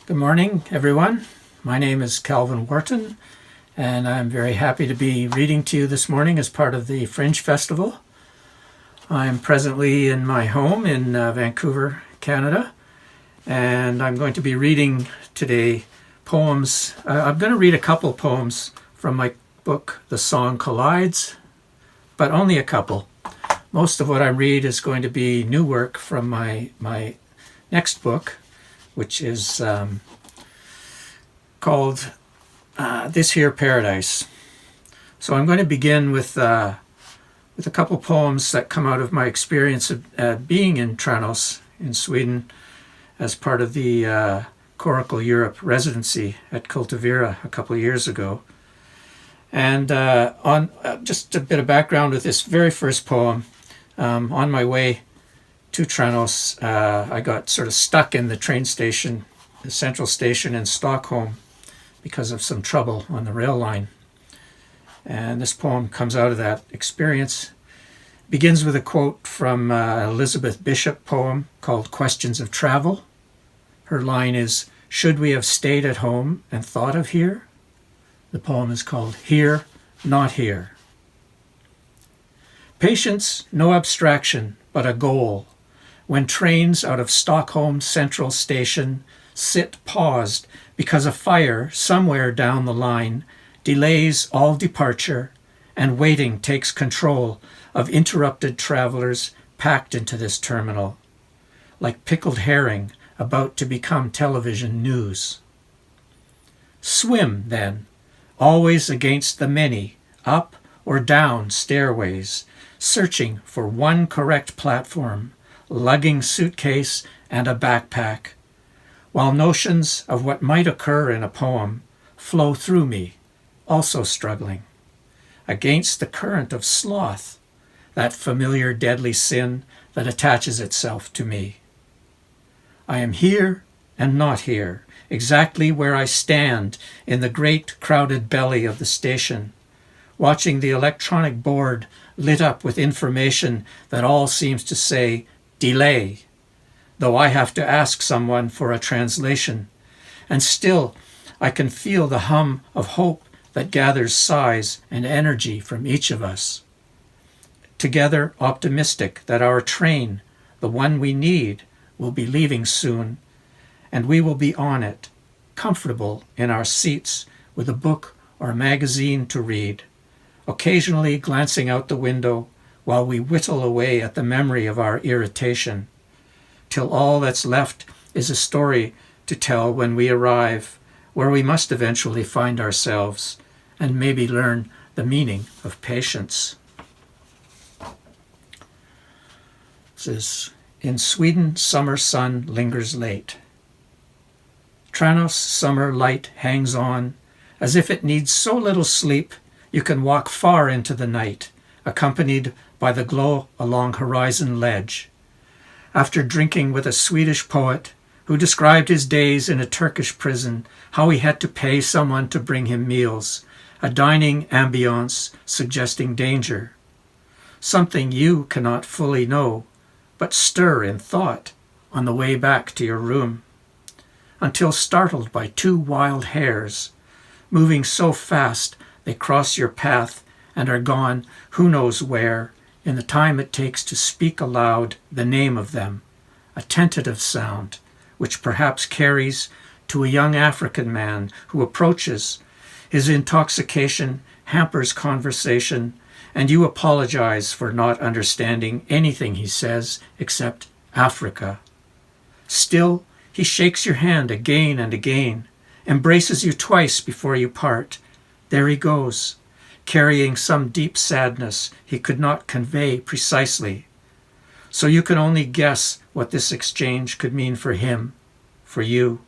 Good morning, everyone. My name is Calvin Wharton, and I'm very happy to be reading to you this morning as part of the Fringe Festival. I'm presently in my home in Vancouver, Canada, and I'm going to be reading today poems. I'm going to read a couple poems from my book, The Song Collides, but only a couple. Most of what I read is going to be new work from my next book, which is called This Here Paradise. So I'm going to begin with a couple poems that come out of my experience of being in Tranås in Sweden as part of the Coracle Europe Residency at Cultivera a couple of years ago. And on just a bit of background with this very first poem, on my way to Tranås, I got sort of stuck in the train station, the central station in Stockholm, because of some trouble on the rail line. And this poem comes out of that experience. It begins with a quote from Elizabeth Bishop poem called Questions of Travel. Her line is, "Should we have stayed at home and thought of here?" The poem is called Here, Not Here. Patience, no abstraction, but a goal. When trains out of Stockholm Central Station sit paused because a fire somewhere down the line delays all departure, and waiting takes control of interrupted travelers packed into this terminal, like pickled herring about to become television news. Swim, then, always against the many, up or down stairways, searching for one correct platform, lugging suitcase and a backpack, while notions of what might occur in a poem flow through me, also struggling, against the current of sloth, that familiar deadly sin that attaches itself to me. I am here and not here, exactly where I stand in the great crowded belly of the station, watching the electronic board lit up with information that all seems to say, delay, though I have to ask someone for a translation, and still I can feel the hum of hope that gathers sighs and energy from each of us. Together optimistic that our train, the one we need, will be leaving soon, and we will be on it, comfortable in our seats with a book or magazine to read, occasionally glancing out the window while we whittle away at the memory of our irritation, till all that's left is a story to tell when we arrive, where we must eventually find ourselves and maybe learn the meaning of patience. This is, in Sweden, summer sun lingers late. Tranås summer light hangs on, as if it needs so little sleep you can walk far into the night, accompanied by the glow along horizon ledge. After drinking with a Swedish poet who described his days in a Turkish prison, how he had to pay someone to bring him meals, a dining ambiance suggesting danger. Something you cannot fully know, but stir in thought on the way back to your room, until startled by two wild hares, moving so fast they cross your path and are gone who knows where in the time it takes to speak aloud the name of them, a tentative sound which perhaps carries to a young African man who approaches. His intoxication hampers conversation, and you apologize for not understanding anything he says except Africa. Still, he shakes your hand again and again, embraces you twice before you part. There he goes, carrying some deep sadness he could not convey precisely. So you can only guess what this exchange could mean for him, for you.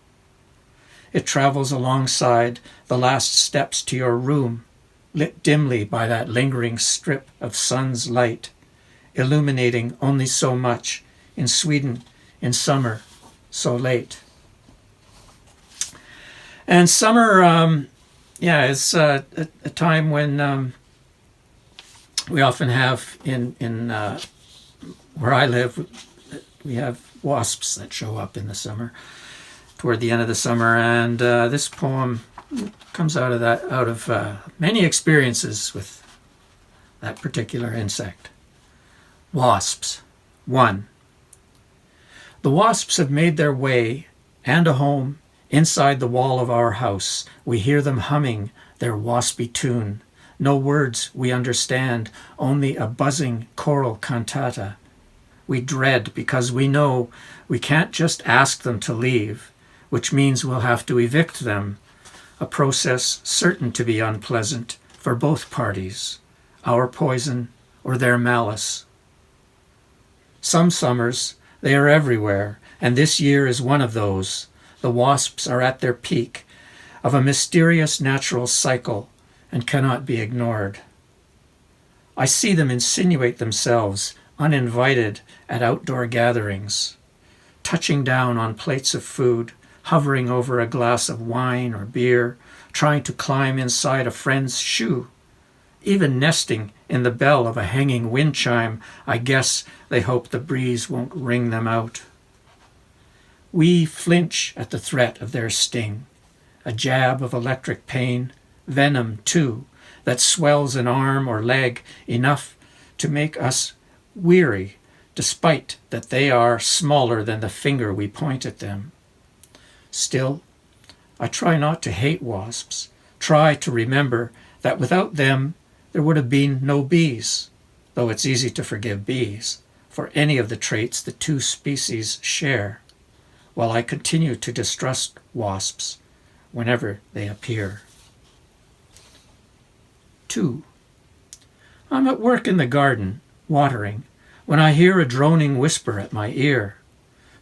It travels alongside the last steps to your room, lit dimly by that lingering strip of sun's light, illuminating only so much in Sweden in summer, so late. And summer, it's a time when we often have in where I live, we have wasps that show up in the summer. toward the end of the summer, and this poem comes out of many experiences with that particular insect. Wasps. 1. The wasps have made their way and a home inside the wall of our house. We hear them humming their waspy tune. No words we understand, only a buzzing choral cantata. We dread because we know we can't just ask them to leave, which means we'll have to evict them, a process certain to be unpleasant for both parties, our poison or their malice. Some summers, they are everywhere, and this year is one of those. The wasps are at their peak of a mysterious natural cycle and cannot be ignored. I see them insinuate themselves uninvited at outdoor gatherings, touching down on plates of food, hovering over a glass of wine or beer, trying to climb inside a friend's shoe, even nesting in the bell of a hanging wind chime. I guess they hope the breeze won't wring them out. We flinch at the threat of their sting, a jab of electric pain, venom too, that swells an arm or leg enough to make us weary, despite that they are smaller than the finger we point at them. Still, I try not to hate wasps, try to remember that without them there would have been no bees, though it's easy to forgive bees for any of the traits the two species share, while I continue to distrust wasps whenever they appear. 2. I'm at work in the garden, watering, when I hear a droning whisper at my ear.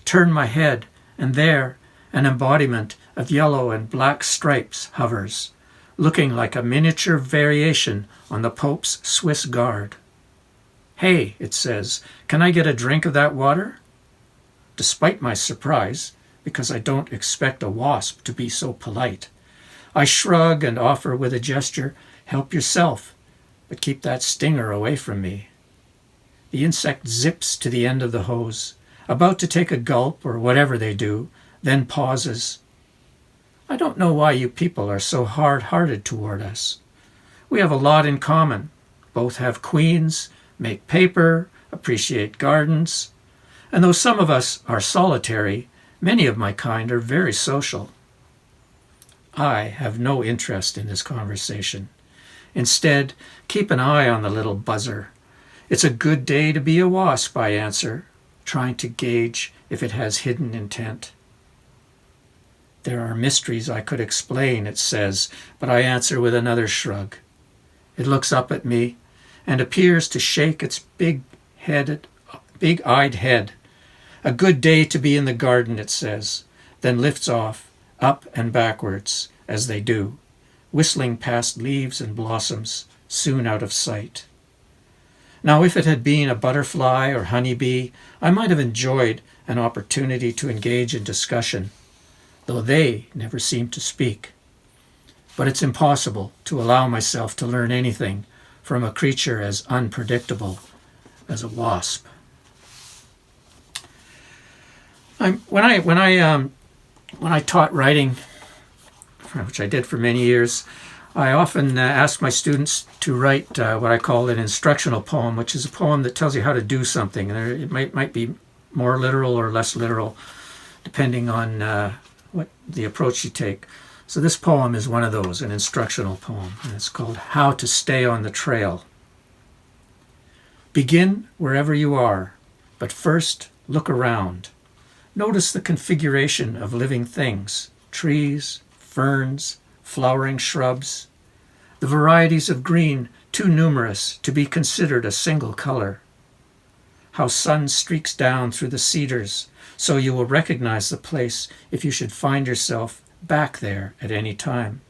Turn my head, and there an embodiment of yellow and black stripes hovers, looking like a miniature variation on the Pope's Swiss Guard. "Hey," it says, "can I get a drink of that water?" Despite my surprise, because I don't expect a wasp to be so polite, I shrug and offer with a gesture, "Help yourself, but keep that stinger away from me." The insect zips to the end of the hose, about to take a gulp or whatever they do, then pauses. I don't know why you people are so hard-hearted toward us. We have a lot in common. Both have queens, make paper, appreciate gardens. And though some of us are solitary, many of my kind are very social. I have no interest in this conversation. Instead, keep an eye on the little buzzer. It's a good day to be a wasp, I answer, trying to gauge if it has hidden intent. There are mysteries I could explain, it says, but I answer with another shrug. It looks up at me and appears to shake its big-eyed head. A good day to be in the garden, it says, then lifts off, up and backwards, as they do, whistling past leaves and blossoms, soon out of sight. Now, if it had been a butterfly or honeybee, I might have enjoyed an opportunity to engage in discussion, though they never seem to speak. But it's impossible to allow myself to learn anything from a creature as unpredictable as a wasp. When I taught writing, which I did for many years, I often ask my students to write what I call an instructional poem, which is a poem that tells you how to do something. And it might be more literal or less literal, depending on what the approach you take. So this poem is one of those, an instructional poem, and it's called How to Stay on the Trail. Begin wherever you are, but first look around. Notice the configuration of living things, trees, ferns, flowering shrubs, the varieties of green too numerous to be considered a single color. How sun streaks down through the cedars, so you will recognize the place if you should find yourself back there at any time.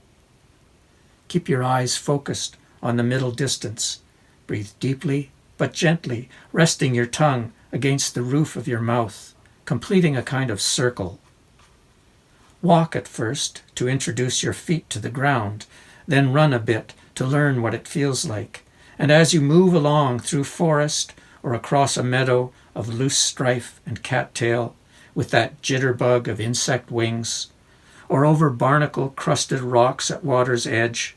Keep your eyes focused on the middle distance. Breathe deeply but gently, resting your tongue against the roof of your mouth, completing a kind of circle. Walk at first to introduce your feet to the ground, then run a bit to learn what it feels like. And as you move along through forest or across a meadow of loose strife and cattail, with that jitterbug of insect wings, or over barnacle-crusted rocks at water's edge.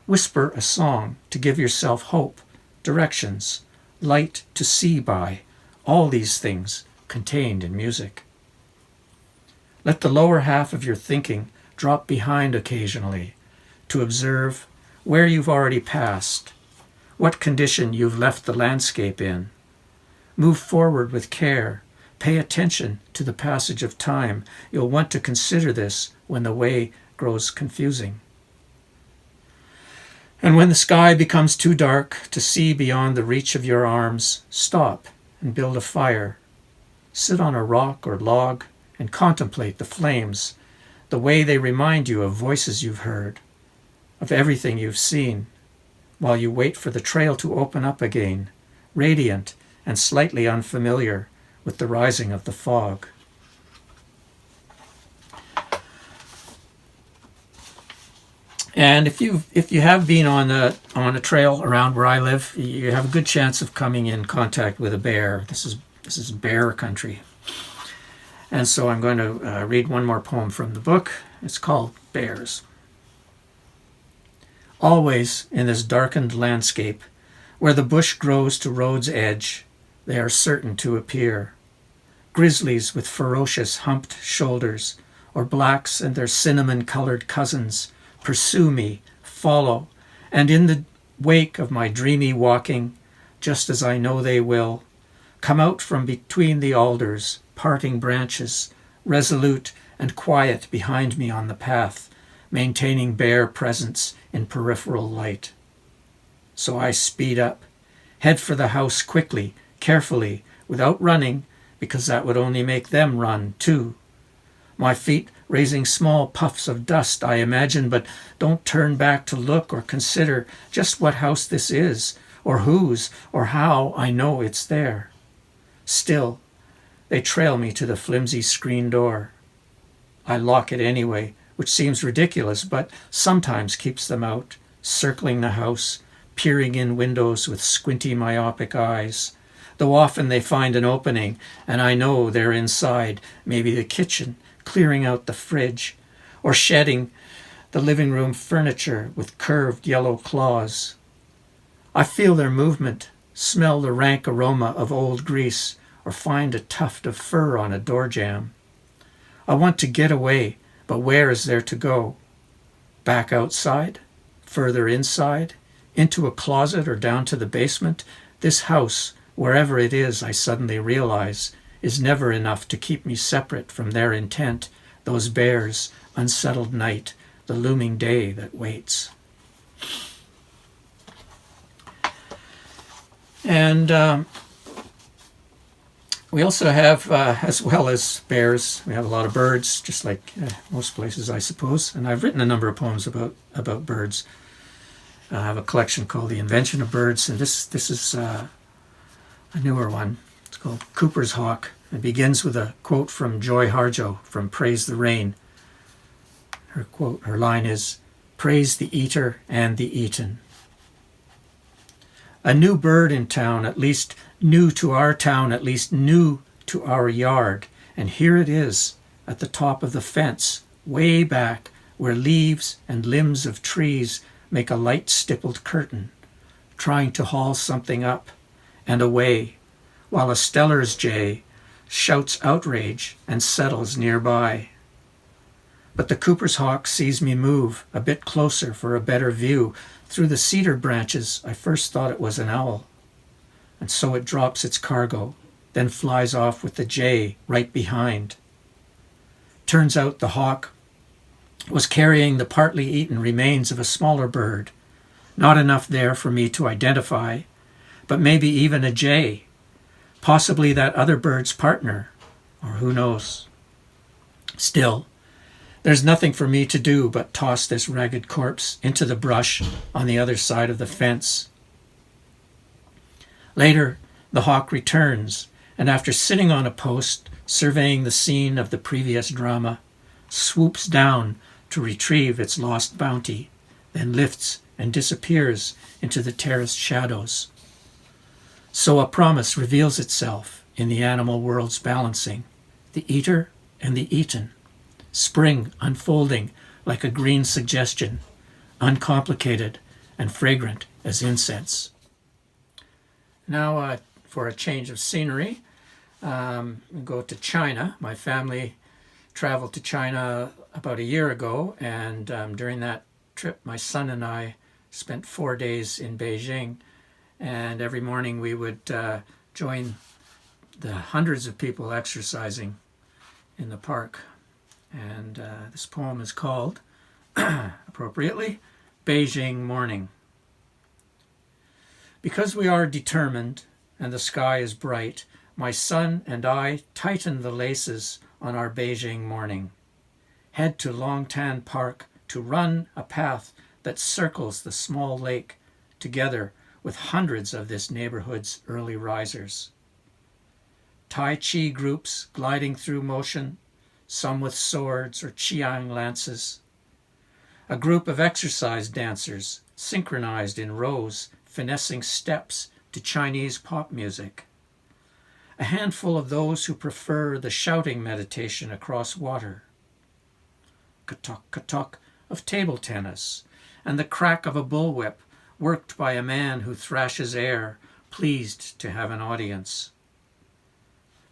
Whisper a song to give yourself hope, directions, light to see by, all these things contained in music. Let the lower half of your thinking drop behind occasionally to observe where you've already passed, what condition you've left the landscape in. Move forward with care. Pay attention to the passage of time. You'll want to consider this when the way grows confusing. And when the sky becomes too dark to see beyond the reach of your arms, stop and build a fire. Sit on a rock or log and contemplate the flames, the way they remind you of voices you've heard, of everything you've seen, while you wait for the trail to open up again, radiant and slightly unfamiliar with the rising of the fog. And if you have been on a trail around where I live, you have a good chance of coming in contact with a bear. This is bear country. And so I'm going to read one more poem from the book. It's called Bears. Always in this darkened landscape, where the bush grows to road's edge, they are certain to appear. Grizzlies with ferocious humped shoulders, or blacks and their cinnamon-colored cousins, pursue me, follow, and in the wake of my dreamy walking, just as I know they will, come out from between the alders, parting branches, resolute and quiet behind me on the path, maintaining bare presence in peripheral light. So I speed up, head for the house quickly, carefully, without running, because that would only make them run too. My feet raising small puffs of dust, I imagine, but don't turn back to look or consider just what house this is, or whose, or how I know it's there. Still, they trail me to the flimsy screen door. I lock it anyway, which seems ridiculous, but sometimes keeps them out, circling the house, peering in windows with squinty myopic eyes, though often they find an opening, and I know they're inside, maybe the kitchen, clearing out the fridge, or shedding the living room furniture with curved yellow claws. I feel their movement, smell the rank aroma of old grease, or find a tuft of fur on a door jamb. I want to get away, but where is there to go? Back outside? Further inside? Into a closet or down to the basement? This house, wherever it is, I suddenly realize, is never enough to keep me separate from their intent, those bears, unsettled night, the looming day that waits. And we also have, as well as bears, we have a lot of birds, just like most places, I suppose. And I've written a number of poems about birds. I have a collection called The Invention of Birds, and this is a newer one. It's called Cooper's Hawk. It begins with a quote from Joy Harjo from Praise the Rain. Her line is, "Praise the eater and the eaten." A new bird in town, at least new to our town, at least new to our yard. And here it is, at the top of the fence, way back, where leaves and limbs of trees make a light stippled curtain, trying to haul something up and away, while a Steller's jay shouts outrage and settles nearby. But the Cooper's hawk sees me move a bit closer for a better view. Through the cedar branches, I first thought it was an owl. And so it drops its cargo, then flies off with the jay right behind. Turns out the hawk was carrying the partly eaten remains of a smaller bird. Not enough there for me to identify, but maybe even a jay. Possibly that other bird's partner, or who knows. Still, there's nothing for me to do but toss this ragged corpse into the brush on the other side of the fence. Later, the hawk returns, and after sitting on a post, surveying the scene of the previous drama, swoops down to retrieve its lost bounty, then lifts and disappears into the terraced shadows. So a promise reveals itself in the animal world's balancing, the eater and the eaten, spring unfolding like a green suggestion, uncomplicated and fragrant as incense. Now, for a change of scenery, we go to China. My family traveled to China about a year ago, and during that trip, my son and I spent 4 days in Beijing, and every morning we would join the hundreds of people exercising in the park. And this poem is called, appropriately, Beijing Morning. Because we are determined and the sky is bright, my son and I tighten the laces on our Beijing morning. Head to Longtan Park to run a path that circles the small lake, together with hundreds of this neighborhood's early risers. Tai Chi groups gliding through motion, some with swords or Qiang lances. A group of exercise dancers, synchronized in rows, finessing steps to Chinese pop music. A handful of those who prefer the shouting meditation across water. Katok of table tennis, and the crack of a bullwhip worked by a man who thrashes air, pleased to have an audience.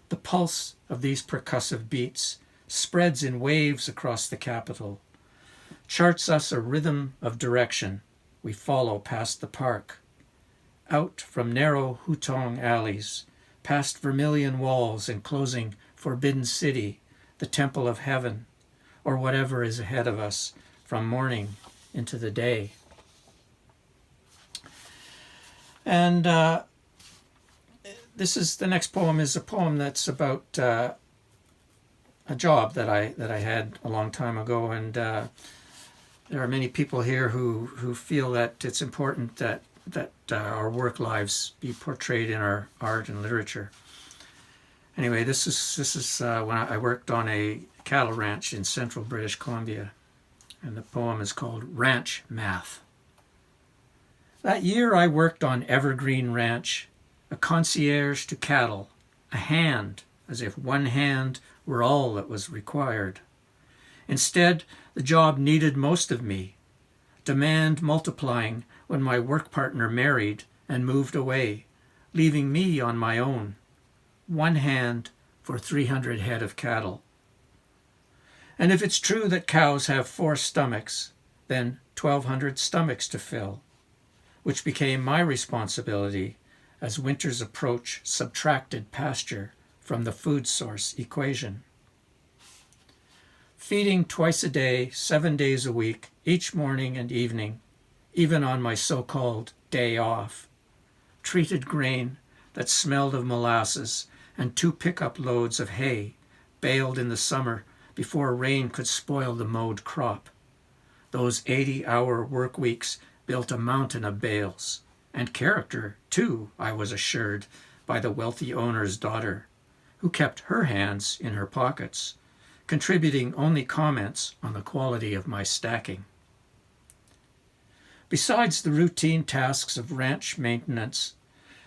The pulse of these percussive beats spreads in waves across the capital, charts us a rhythm of direction we follow past the park, out from narrow hutong alleys, past vermilion walls enclosing Forbidden City, the Temple of Heaven, or whatever is ahead of us from morning into the day. And the next poem is a poem that's about a job that I had a long time ago, and there are many people here who feel that it's important that our work lives be portrayed in our art and literature. Anyway, this is when I worked on a cattle ranch in central British Columbia, and the poem is called Ranch Math. That year I worked on Evergreen Ranch, a concierge to cattle, a hand, as if one hand were all that was required. Instead, the job needed most of me, demand multiplying when my work partner married and moved away, leaving me on my own. One hand for 300 head of cattle. And if it's true that cows have 4 stomachs, then 1,200 stomachs to fill, which became my responsibility as winter's approach subtracted pasture from the food source equation. Feeding twice a day, 7 days a week, each morning and evening, even on my so-called day off. Treated grain that smelled of molasses and 2 pickup loads of hay, baled in the summer before rain could spoil the mowed crop. Those 80-hour work weeks built a mountain of bales, and character, too, I was assured, by the wealthy owner's daughter, who kept her hands in her pockets, contributing only comments on the quality of my stacking. Besides the routine tasks of ranch maintenance,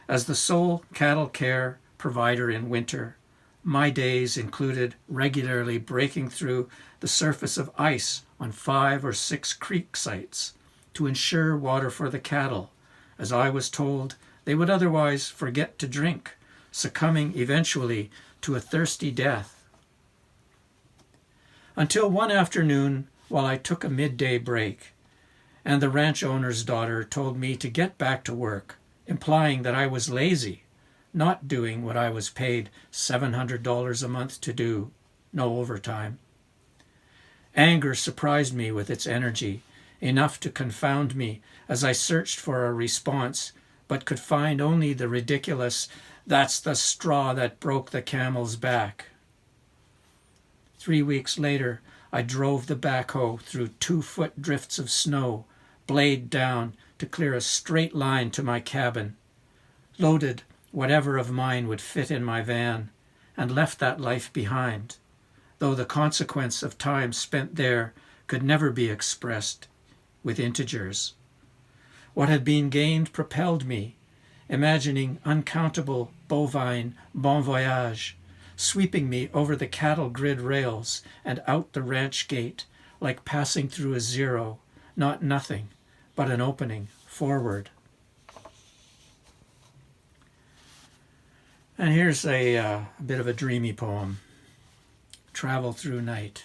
as the sole cattle care provider in winter, my days included regularly breaking through the surface of ice on 5 or 6 creek sites to ensure water for the cattle, as I was told they would otherwise forget to drink, succumbing eventually to a thirsty death. Until one afternoon, while I took a midday break, and the ranch owner's daughter told me to get back to work, implying that I was lazy, not doing what I was paid $700 a month to do, no overtime. Anger surprised me with its energy, enough to confound me as I searched for a response, but could find only the ridiculous, "That's the straw that broke the camel's back." 3 weeks later, I drove the backhoe through 2-foot drifts of snow, blade down to clear a straight line to my cabin, loaded whatever of mine would fit in my van, and left that life behind, though the consequence of time spent there could never be expressed with integers. What had been gained propelled me, imagining uncountable bovine bon voyage, sweeping me over the cattle grid rails and out the ranch gate, like passing through a zero, not nothing, but an opening forward. And here's a bit of a dreamy poem, Travel Through Night.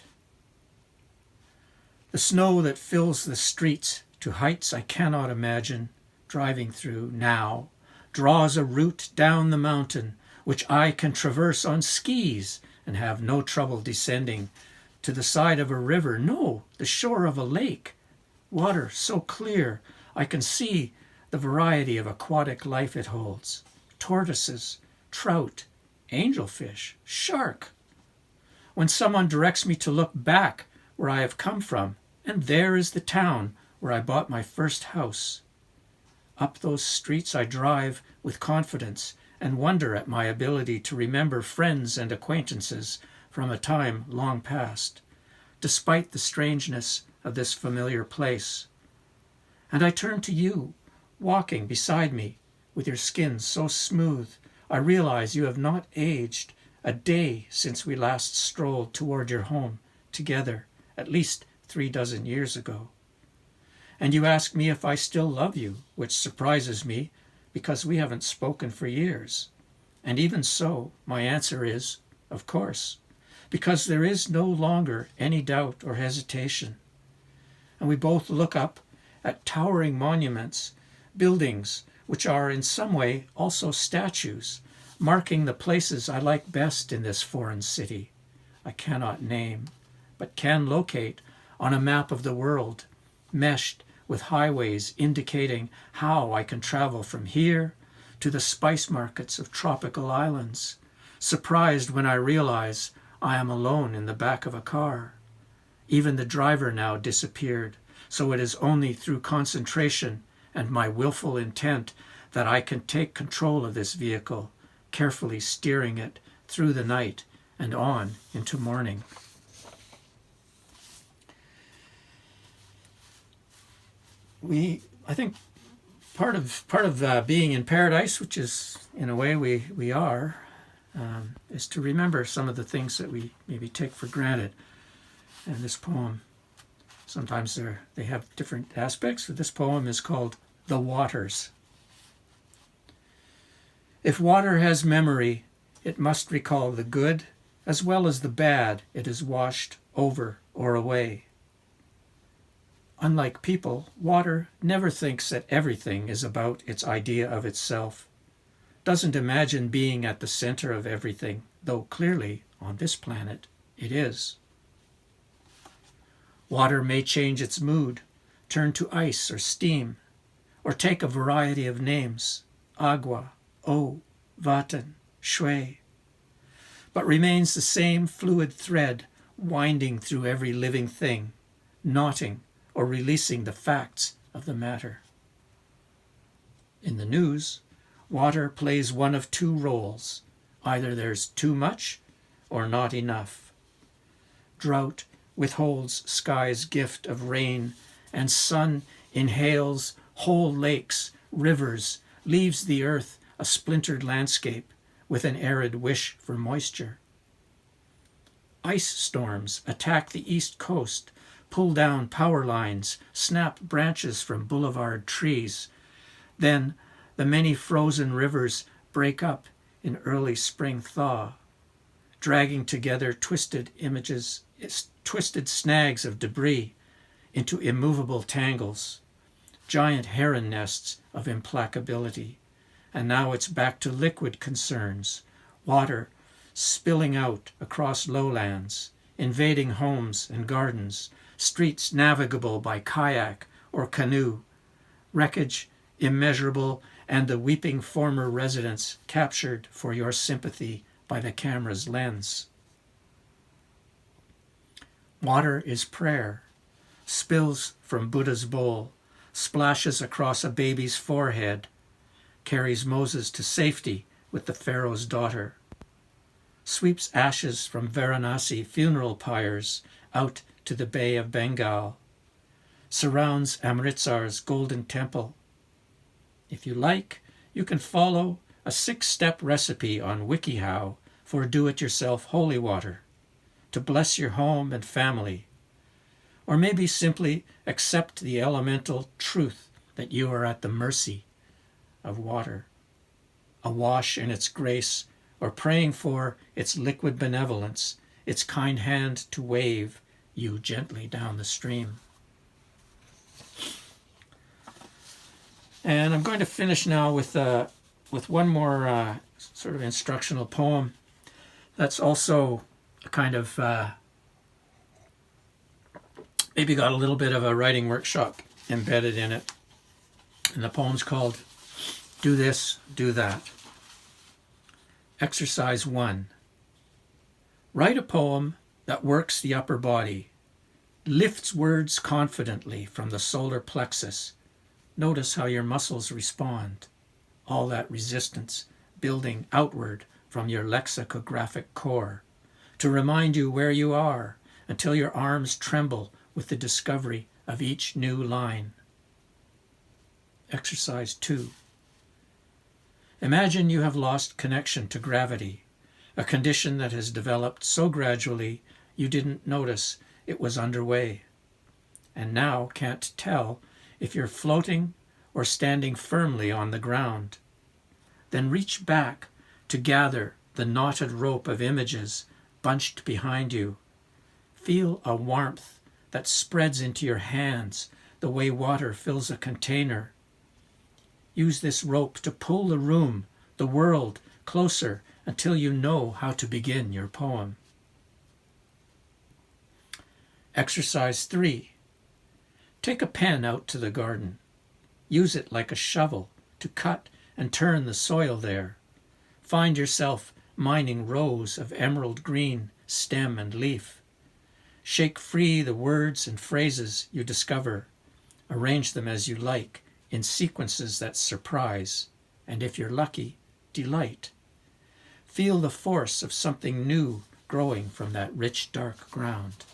The snow that fills the streets to heights I cannot imagine, driving through now, draws a route down the mountain, which I can traverse on skis and have no trouble descending to the side of a river, no, the shore of a lake. Water so clear I can see the variety of aquatic life it holds. Tortoises, trout, angelfish, shark. When someone directs me to look back where I have come from, and there is the town where I bought my first house. Up those streets I drive with confidence and wonder at my ability to remember friends and acquaintances from a time long past, despite the strangeness of this familiar place. And I turn to you, walking beside me, with your skin so smooth, I realize you have not aged a day since we last strolled toward your home together, at least 36 years ago. And you ask me if I still love you, which surprises me because we haven't spoken for years. And even so, my answer is, of course, because there is no longer any doubt or hesitation. And we both look up at towering monuments, buildings which are in some way also statues, marking the places I like best in this foreign city I cannot name, but can locate on a map of the world, meshed with highways indicating how I can travel from here to the spice markets of tropical islands, surprised when I realize I am alone in the back of a car. Even the driver now disappeared, so it is only through concentration and my willful intent that I can take control of this vehicle, carefully steering it through the night and on into morning. I think part of being in paradise, which is in a way we are, is to remember some of the things that we maybe take for granted. And this poem, sometimes they have different aspects, but this poem is called The Waters. If water has memory, it must recall the good as well as the bad it has washed over or away. Unlike people, water never thinks that everything is about its idea of itself, doesn't imagine being at the center of everything, though clearly on this planet it is. Water may change its mood, turn to ice or steam, or take a variety of names, agua, o, vaten, shui, but remains the same fluid thread winding through every living thing, knotting or releasing the facts of the matter. In the news, water plays one of two roles. Either there's too much or not enough. Drought withholds sky's gift of rain, and sun inhales whole lakes, rivers, leaves the earth a splintered landscape with an arid wish for moisture. Ice storms attack the east coast, pull down power lines, snap branches from boulevard trees. Then the many frozen rivers break up in early spring thaw, dragging together twisted snags of debris into immovable tangles, giant heron nests of implacability. And now it's back to liquid concerns, water spilling out across lowlands, invading homes and gardens, streets navigable by kayak or canoe, wreckage immeasurable, and the weeping former residents captured for your sympathy by the camera's lens. Water is prayer, spills from Buddha's bowl, splashes across a baby's forehead, carries Moses to safety with the Pharaoh's daughter, sweeps ashes from Varanasi funeral pyres out to the Bay of Bengal, surrounds Amritsar's golden temple. If you like, you can follow a 6-step recipe on WikiHow for do-it-yourself holy water, to bless your home and family, or maybe simply accept the elemental truth that you are at the mercy of water, awash in its grace, or praying for its liquid benevolence, its kind hand to wave you gently down the stream. And I'm going to finish now with one more sort of instructional poem that's also a kind of maybe got a little bit of a writing workshop embedded in it. And the poem's called Do This, Do That. Exercise 1. Write a poem that works the upper body, lifts words confidently from the solar plexus. Notice how your muscles respond, all that resistance building outward from your lexicographic core to remind you where you are until your arms tremble with the discovery of each new line. Exercise 2. Imagine you have lost connection to gravity, a condition that has developed so gradually you didn't notice it was underway, and now can't tell if you're floating or standing firmly on the ground. Then reach back to gather the knotted rope of images bunched behind you. Feel a warmth that spreads into your hands the way water fills a container. Use this rope to pull the room, the world, closer until you know how to begin your poem. Exercise 3. Take a pen out to the garden. Use it like a shovel to cut and turn the soil there. Find yourself mining rows of emerald green stem and leaf. Shake free the words and phrases you discover. Arrange them as you like in sequences that surprise, and if you're lucky, delight. Feel the force of something new growing from that rich, dark ground.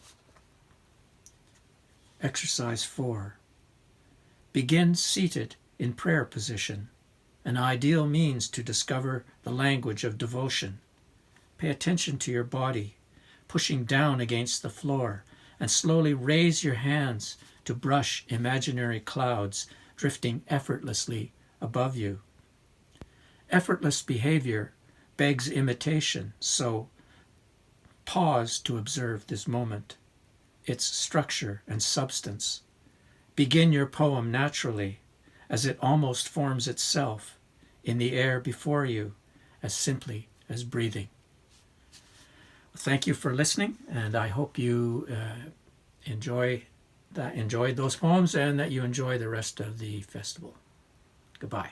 Exercise 4. Begin seated in prayer position, an ideal means to discover the language of devotion. Pay attention to your body, pushing down against the floor, and slowly raise your hands to brush imaginary clouds drifting effortlessly above you. Effortless behavior begs imitation, so pause to observe this moment, its structure and substance. Begin your poem naturally, as it almost forms itself in the air before you, as simply as breathing. Thank you for listening, and I hope you enjoyed those poems and that you enjoy the rest of the festival. Goodbye.